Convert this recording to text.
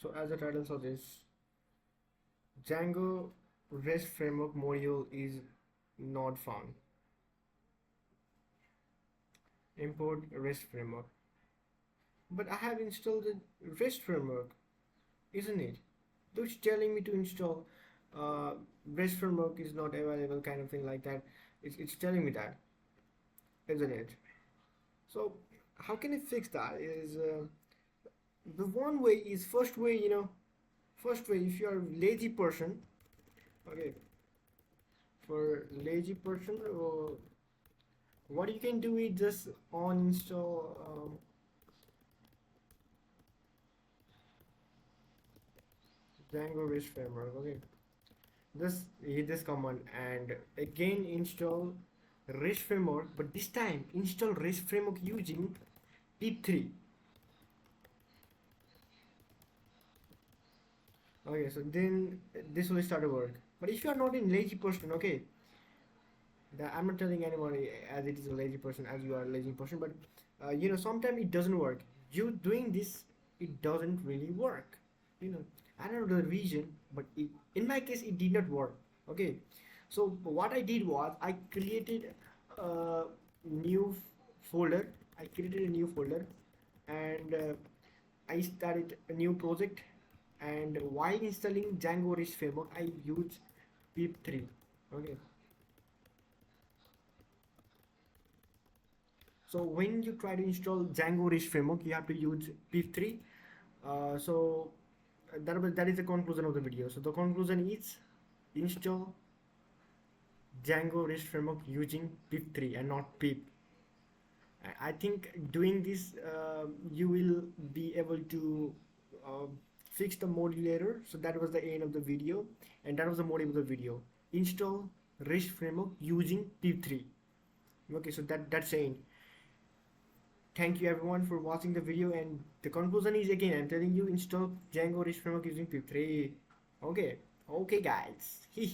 So as the title suggests, Django REST framework module is not found. Import REST framework. But I have installed the REST framework, isn't it? Though it's telling me to install uh, REST framework is not available, kind of thing like that. It's telling me that, isn't it? So how can I fix that? Is the one way is first way, first way if you are a lazy person, okay, for lazy person, what you can do is just uninstall Django REST framework. Okay, just hit this command and again install REST framework, but this time install REST framework using pip3. Okay, so then this will start to work. But if you are not in lazy person, okay, I'm not telling anybody as it is a lazy person as you are a lazy person, but sometimes it doesn't work. You doing this, it doesn't really work. I don't know the reason, but in my case, it did not work. Okay, so what I did was I created a new folder. I created a new folder, and I started a new project. And while installing Django REST framework, I used pip3. Okay, so when you try to install Django REST framework, you have to use pip3. So that is the conclusion of the video. So the conclusion is install Django REST framework using pip3 and not pip. I think doing this, you will be able to uh, fix the module error. So that was the end of the video, and that was the motive of the video. Install REST framework using pip3. Okay, so that's saying. Thank you everyone for watching the video, and the conclusion is again I'm telling you install Django REST framework using pip3. Okay, okay guys. Hee